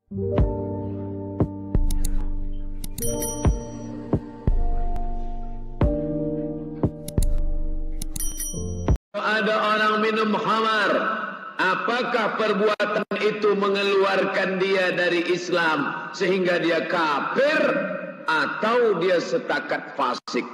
Ada orang minum khamar, apakah perbuatan itu mengeluarkan dia dari Islam sehingga dia kafir atau dia setakat fasik?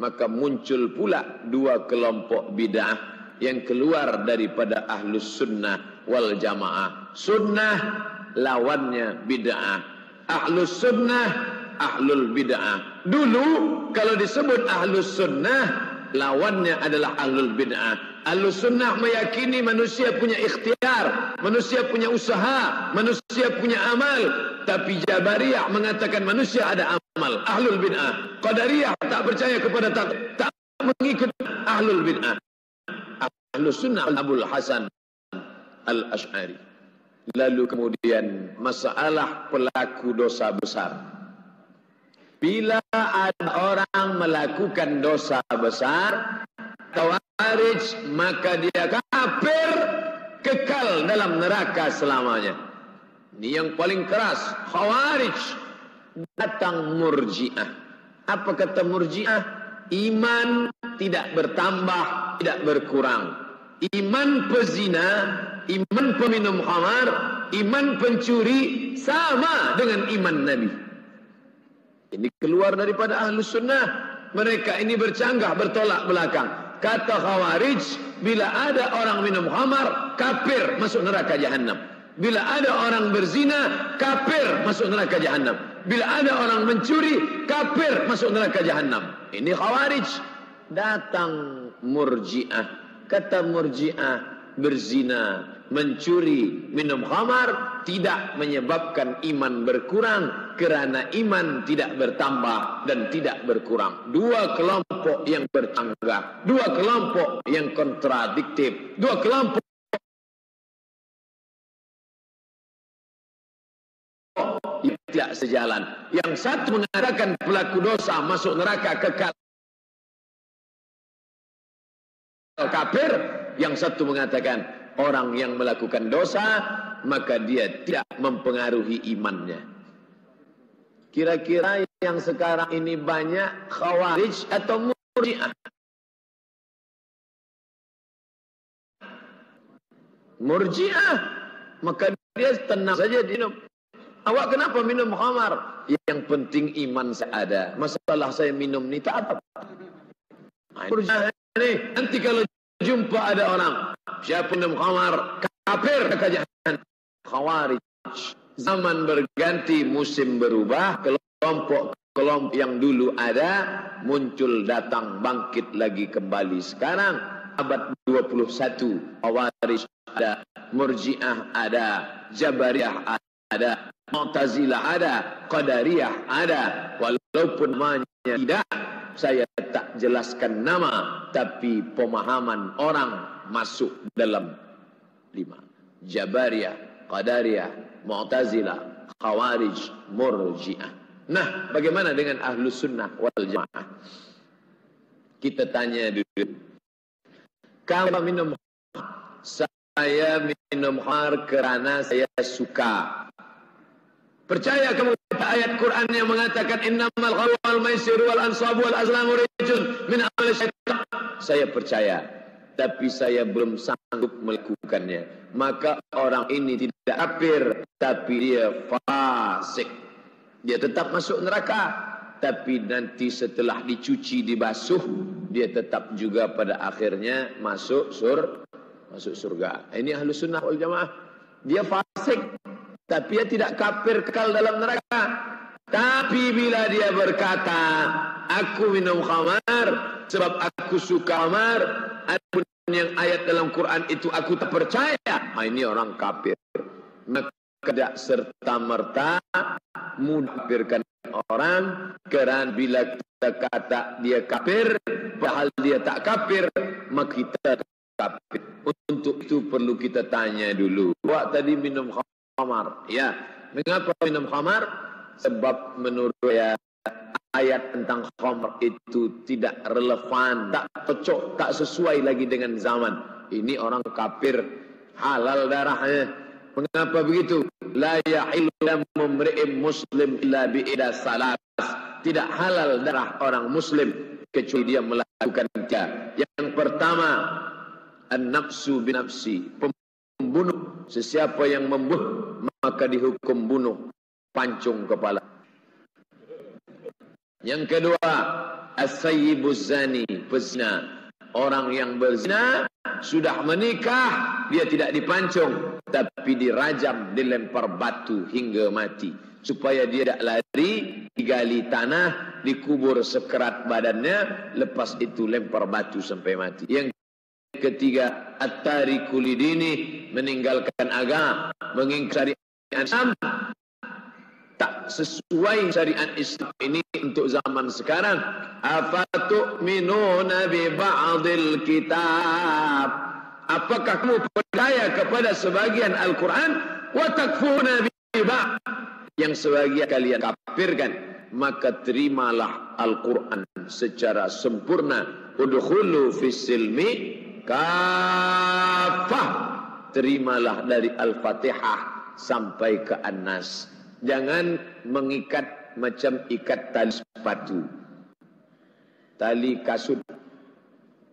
Maka muncul pula dua kelompok bid'ah yang keluar daripada ahlus sunnah wal jamaah. Sunnah lawannya bid'ah, ahlus sunnah ahlul bid'ah. Dulu kalau disebut ahlus sunnah, lawannya adalah ahlul bid'ah. Ahlus sunnah meyakini manusia punya ikhtiar, manusia punya usaha, manusia punya amal. Tapi Jabariyah mengatakan manusia ada amal. Ahlul bid'ah. Qadariyah tak percaya kepada tak mengikut ahlul bid'ah. Ahlus sunnah Abul Hasan Al-Ash'ari. Lalu kemudian masalah pelaku dosa besar. Bila ada orang melakukan dosa besar, Khawarij, maka dia kafir, kekal dalam neraka selamanya. Ini yang paling keras. Khawarij. Datang Murji'ah. Apa kata Murji'ah? Iman tidak bertambah, tidak berkurang. Iman pezina, iman peminum khamar, iman pencuri sama dengan iman Nabi. Ini keluar daripada ahlus sunnah. Mereka ini bercanggah, bertolak belakang. Kata Khawarij, bila ada orang minum khamar, kafir, masuk neraka jahanam. Bila ada orang berzina, kafir, masuk neraka jahanam. Bila ada orang mencuri, kafir, masuk neraka jahanam. Ini Khawarij. Datang Murji'ah. Kata Murji'ah, berzina, mencuri, minum khamar tidak menyebabkan iman berkurang, kerana iman tidak bertambah dan tidak berkurang. Dua kelompok yang bercanggah, dua kelompok yang kontradiktif, dua kelompok yang tidak sejalan. Yang satu mengatakan pelaku dosa masuk neraka kekal kafir, yang satu mengatakan orang yang melakukan dosa maka dia tidak mempengaruhi imannya. Kira-kira yang sekarang ini banyak Khawarij atau Murji'ah? Murji'ah. Maka dia tenang saja minum. Awak kenapa minum khamar? Yang penting iman saya ada. Masalah saya minum ni tak apa. Murji'ah ini nanti kalau jumpa ada orang siapa minum khamar kafir ke jahanam. Khawarij. Zaman berganti, musim berubah, kelompok-kelompok yang dulu ada muncul, datang, bangkit lagi kembali. Sekarang abad 21, Khawarij ada, Murji'ah ada, Jabariyah ada, Mu'tazilah ada, Qadariyah ada. Walaupun namanya tidak, saya tak jelaskan nama, tapi pemahaman orang masuk dalam 5. Jabariyah, Qadariyah, Mu'tazilah, Khawarij, Murji'ah. Nah, bagaimana dengan Ahlus Sunnah wal Jamaah? Kita tanya dulu. Kalau minum khamar, saya minum khamar kerana saya suka. Percaya kamu ayat Quran yang mengatakan innamal khamru wal maisir wal ansabu wal azlamu rijsun min amali syaitan? Saya percaya, tapi saya belum sanggup melakukannya. Maka orang ini tidak kafir, tapi dia fasik. Dia tetap masuk neraka, tapi nanti setelah dicuci, dibasuh, dia tetap juga pada akhirnya masuk surga. Ini Ahlus Sunnah wal Jamaah. Dia fasik, tapi dia tidak kafir, kekal dalam neraka. Tapi bila dia berkata, aku minum khamar sebab aku suka khamar, adapun yang ayat dalam Quran itu aku tak percaya, ini orang kafir. Maka tidak serta-merta mengkafirkan orang, kerana bila kita kata dia kafir padahal dia tak kafir, maka kita kafir. Untuk itu perlu kita tanya dulu. Awak tadi minum khamar, ya, mengapa minum khamar? Sebab menurut saya ayat tentang khamr itu tidak relevan, tak cocok, tak sesuai lagi dengan zaman. Ini orang kafir, halal darahnya. Mengapa begitu? La yahillu damu imri'in muslim illa bi'ida salas. Tidak halal darah orang muslim kecuali dia melakukan tiga. Yang pertama, an-nafsu binafsi, pembunuh. Sesiapa yang membunuh maka dihukum bunuh, pancung kepala. Yang kedua, as-sayyibuz zani, pezina. Orang yang berzina sudah menikah, dia tidak dipancung, tapi dirajam, dilempar batu hingga mati. Supaya dia tidak lari, digali tanah, dikubur sekerat badannya, lepas itu lempar batu sampai mati. Yang ketiga, at-tariku lidini, meninggalkan agama, mengingkari Islam. Tak sesuai syariat Islam ini untuk zaman sekarang. Afatu'minuna bi ba'dil kitab. Apakah kamu percaya kepada sebagian Al-Quran? Wa takfuruna bi ba'd. Yang sebagian kalian kafirkan. Maka terimalah Al-Quran secara sempurna. Udkhulu fis silmi kafah. Terimalah dari Al-Fatihah sampai ke An-Nas. Jangan mengikat macam ikat tali sepatu, tali kasut.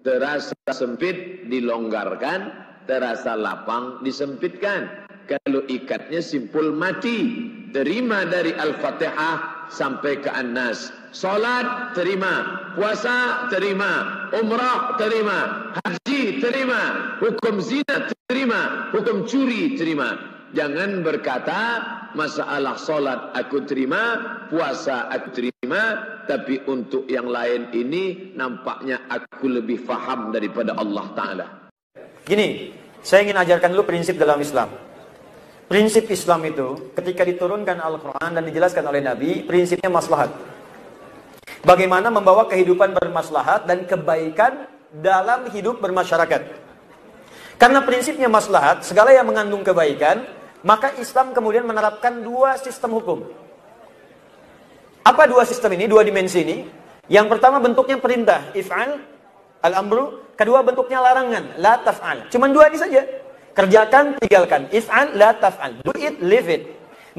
Terasa sempit dilonggarkan, terasa lapang disempitkan. Kalau ikatnya simpul mati. Terima dari Al-Fatihah sampai ke An-Nas. Salat terima, puasa terima, umrah terima, haji terima, hukum zina terima, hukum curi terima. Jangan berkata masalah solat aku terima, puasa aku terima, tapi untuk yang lain ini nampaknya aku lebih faham daripada Allah Ta'ala. Gini, saya ingin ajarkan dulu prinsip dalam Islam. Prinsip Islam itu ketika diturunkan Al-Quran dan dijelaskan oleh Nabi, prinsipnya maslahat. Bagaimana membawa kehidupan bermaslahat dan kebaikan dalam hidup bermasyarakat. Karena prinsipnya maslahat, segala yang mengandung kebaikan, maka Islam kemudian menerapkan dua sistem hukum. Apa dua sistem ini, dua dimensi ini? Yang pertama bentuknya perintah, if'al, al-amru. Kedua bentuknya larangan, la taf'al. Cuman dua ini saja. Kerjakan, tinggalkan. If'al, la taf'al. Do it, leave it.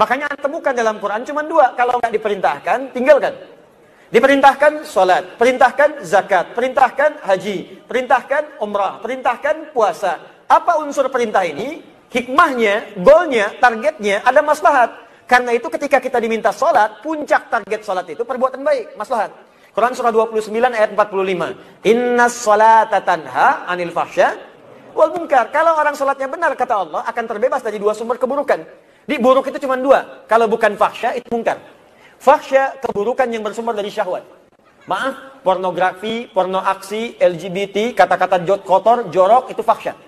Makanya temukan dalam Quran cuman dua. Kalau nggak diperintahkan, tinggalkan. Diperintahkan sholat, perintahkan zakat, perintahkan haji, perintahkan umrah, perintahkan puasa. Apa unsur perintah ini? Hikmahnya, goalnya, targetnya ada maslahat. Karena itu ketika kita diminta sholat, puncak target sholat itu perbuatan baik, maslahat. Quran surah 29 ayat 45. Innas sholata tanha anil fahsya wal munkar. Kalau orang sholatnya benar, kata Allah, akan terbebas dari dua sumber keburukan. Di buruk itu cuma dua. Kalau bukan fahsya, itu munkar. Fahsya, keburukan yang bersumber dari syahwat. Maaf, pornografi, porno aksi, LGBT, kata-kata kotor, jorok, itu fahsya.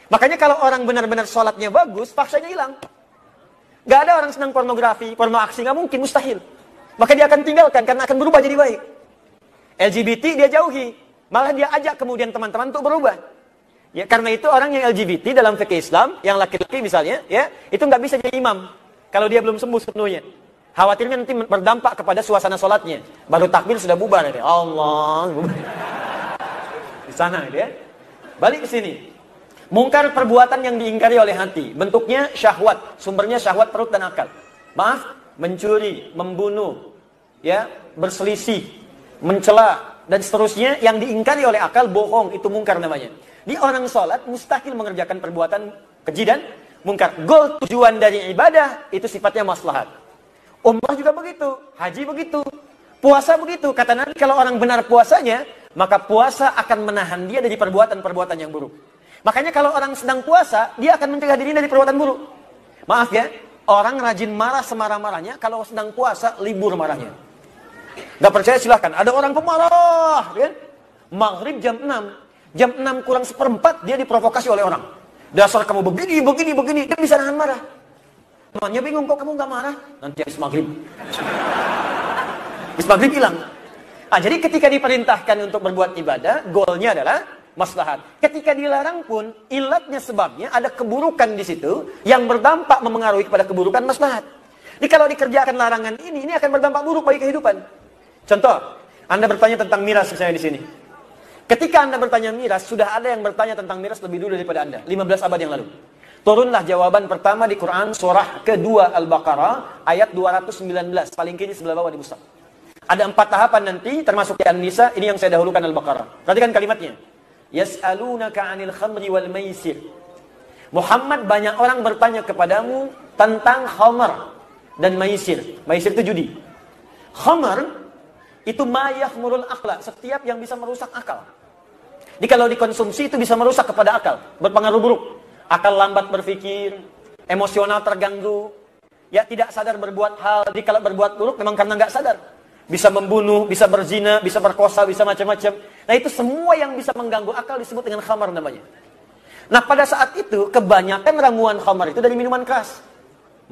Makanya kalau orang benar-benar sholatnya bagus, fahsyanya hilang. Gak ada orang senang pornografi, porno aksi, gak mungkin, mustahil. Maka dia akan tinggalkan, karena akan berubah jadi baik. LGBT dia jauhi, malah dia ajak kemudian teman-teman untuk berubah. Ya, karena itu orang yang LGBT dalam fikih Islam, yang laki-laki misalnya, ya, itu gak bisa jadi imam, kalau dia belum sembuh sepenuhnya. Khawatirnya nanti berdampak kepada suasana sholatnya. Baru takbir sudah bubar, ya. Allah, bubar. Di sana, ya. Balik ke sini. Mungkar perbuatan yang diingkari oleh hati. Bentuknya syahwat. Sumbernya syahwat perut dan akal. Maaf, mencuri, membunuh, ya, berselisih, mencela, dan seterusnya yang diingkari oleh akal, bohong, itu mungkar namanya. Di orang sholat, mustahil mengerjakan perbuatan keji dan mungkar. Goal tujuan dari ibadah, itu sifatnya maslahat. Umrah juga begitu, haji begitu, puasa begitu. Kata Nabi, kalau orang benar puasanya, maka puasa akan menahan dia dari perbuatan-perbuatan yang buruk. Makanya kalau orang sedang puasa, dia akan mencegah dirinya dari perbuatan buruk. Maaf ya, orang rajin marah semarah-marahnya, kalau sedang puasa, libur marahnya. Gak percaya silahkan, ada orang pemarah, ya? Maghrib jam 6, jam 6 kurang seperempat, dia diprovokasi oleh orang. Dasar kamu begini, dia bisa nahan marah. Temannya bingung, kok kamu gak marah? Nanti habis maghrib. Habis maghrib hilang. Nah, jadi ketika diperintahkan untuk berbuat ibadah, goalnya adalah maslahat. Ketika dilarang pun, ilatnya sebabnya ada keburukan di situ yang berdampak memengaruhi kepada keburukan maslahat. Jadi kalau dikerjakan larangan ini akan berdampak buruk bagi kehidupan. Contoh, Anda bertanya tentang miras misalnya di sini. Ketika Anda bertanya miras, sudah ada yang bertanya tentang miras lebih dulu daripada Anda, 15 abad yang lalu. Turunlah jawaban pertama di Quran surah kedua Al-Baqarah ayat 219, paling kiri sebelah bawah di mushaf. Ada 4 tahapan nanti, termasuk di An-Nisa. Ini yang saya dahulukan Al-Baqarah. Perhatikan kalimatnya. Yas'alunaka 'anil khamri wal maisir. Muhammad, banyak orang bertanya kepadamu tentang khamar dan maisir. Maisir itu judi. Khamar itu ma yakhmurul aqla, setiap yang bisa merusak akal. Jadi kalau dikonsumsi itu bisa merusak kepada akal, berpengaruh buruk. Akal lambat berpikir, emosional terganggu, ya tidak sadar berbuat hal. Jadi kalau berbuat buruk memang karena nggak sadar. Bisa membunuh, bisa berzina, bisa berkosa, bisa macam-macam. Nah itu semua yang bisa mengganggu akal disebut dengan khamar namanya. Nah pada saat itu kebanyakan ramuan khamar itu dari minuman keras.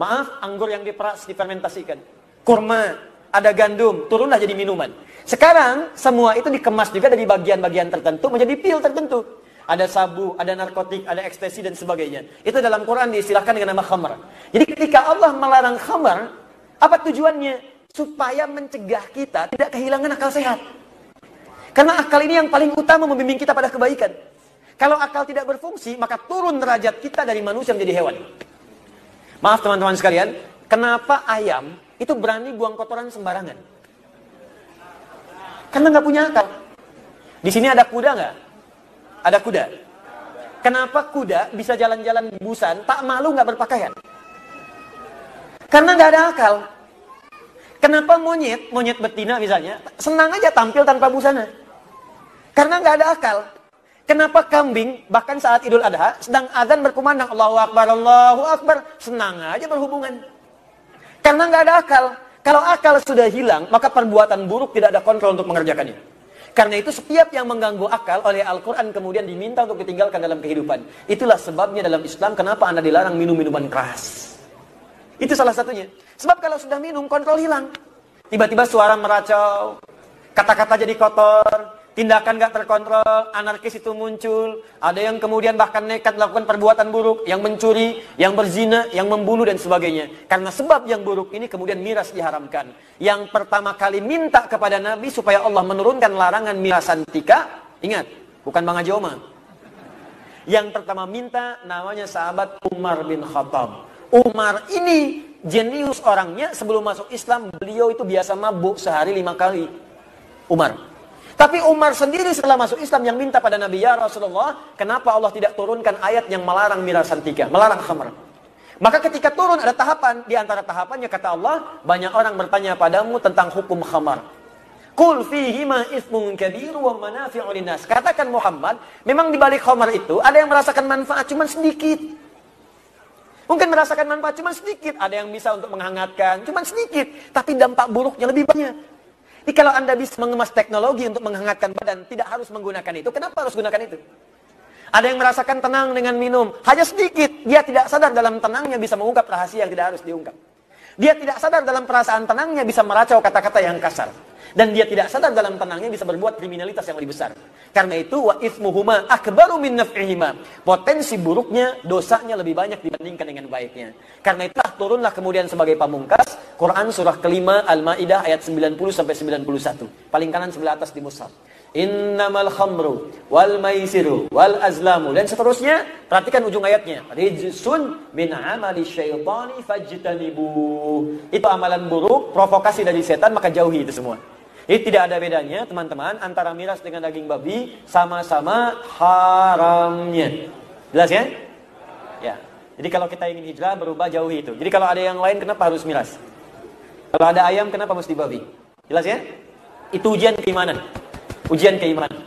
Maaf, anggur yang diperas, difermentasikan. Kurma, ada gandum, turunlah jadi minuman. Sekarang semua itu dikemas juga dari bagian-bagian tertentu menjadi pil tertentu. Ada sabu, ada narkotik, ada ekstasi dan sebagainya. Itu dalam Quran diistilahkan dengan nama khamar. Jadi ketika Allah melarang khamar, apa tujuannya? Supaya mencegah kita tidak kehilangan akal sehat. Karena akal ini yang paling utama membimbing kita pada kebaikan. Kalau akal tidak berfungsi, maka turun derajat kita dari manusia menjadi hewan. Maaf teman-teman sekalian, kenapa ayam itu berani buang kotoran sembarangan? Karena nggak punya akal. Di sini ada kuda nggak? Ada kuda. Kenapa kuda bisa jalan-jalan busan, tak malu nggak berpakaian? Karena nggak ada akal. Kenapa monyet betina misalnya, senang aja tampil tanpa busana? Karena nggak ada akal. Kenapa kambing, bahkan saat Idul Adha, sedang azan berkumandang, Allahu Akbar, senang aja berhubungan? Karena nggak ada akal. Kalau akal sudah hilang, maka perbuatan buruk tidak ada kontrol untuk mengerjakannya. Karena itu setiap yang mengganggu akal oleh Al-Quran kemudian diminta untuk ditinggalkan dalam kehidupan. Itulah sebabnya dalam Islam kenapa Anda dilarang minum minuman keras. Itu salah satunya. Sebab kalau sudah minum, kontrol hilang. Tiba-tiba suara meracau, kata-kata jadi kotor, tindakan gak terkontrol, anarkis itu muncul. Ada yang kemudian bahkan nekat melakukan perbuatan buruk, yang mencuri, yang berzina, yang membunuh dan sebagainya. Karena sebab yang buruk ini kemudian miras diharamkan. Yang pertama kali minta kepada Nabi supaya Allah menurunkan larangan mirasan tika, ingat, bukan Bang Haji Omar. Yang pertama minta namanya sahabat Umar bin Khattab. Umar ini jenius orangnya, sebelum masuk Islam beliau itu biasa mabuk sehari 5 kali. Umar. Tapi Umar sendiri setelah masuk Islam yang minta pada Nabi, ya Rasulullah, kenapa Allah tidak turunkan ayat yang melarang mirasan tiga, melarang khamar? Maka ketika turun ada tahapan, di antara tahapannya kata Allah, banyak orang bertanya padamu tentang hukum khamar. Qul fihima ismun kabir wa manafi'u linnas. Katakan Muhammad, memang di balik khamar itu ada yang merasakan manfaat cuma sedikit. Mungkin merasakan manfaat cuma sedikit, ada yang bisa untuk menghangatkan cuma sedikit, tapi dampak buruknya lebih banyak. Jadi kalau Anda bisa mengemas teknologi untuk menghangatkan badan, tidak harus menggunakan itu. Kenapa harus gunakan itu? Ada yang merasakan tenang dengan minum, hanya sedikit. Dia tidak sadar dalam tenangnya bisa mengungkap rahasia yang tidak harus diungkap. Dia tidak sadar dalam perasaan tenangnya bisa meracau kata-kata yang kasar. Dan dia tidak sadar dalam tenangnya bisa berbuat kriminalitas yang lebih besar. Karena itu, wa ithmuhuma akbaru min naf'ihima. Potensi buruknya, dosanya lebih banyak dibandingkan dengan baiknya. Karena itulah turunlah kemudian sebagai pamungkas Quran surah kelima Al-Maidah ayat 90-91. Paling kanan sebelah atas di mushaf. Innamal khamru wal maisiru wal azlamu dan seterusnya. Perhatikan ujung ayatnya. Rijsun min amali syaitani fajtanibu. Itu amalan buruk, provokasi dari setan, maka jauhi itu semua. Jadi tidak ada bedanya teman-teman antara miras dengan daging babi, sama-sama haramnya. Jelas ya? Ya. Jadi kalau kita ingin hijrah berubah jauhi itu. Jadi kalau ada yang lain kenapa harus miras? Kalau ada ayam kenapa mesti babi? Jelas ya? Itu ujian keimanan. Ujian keimanan.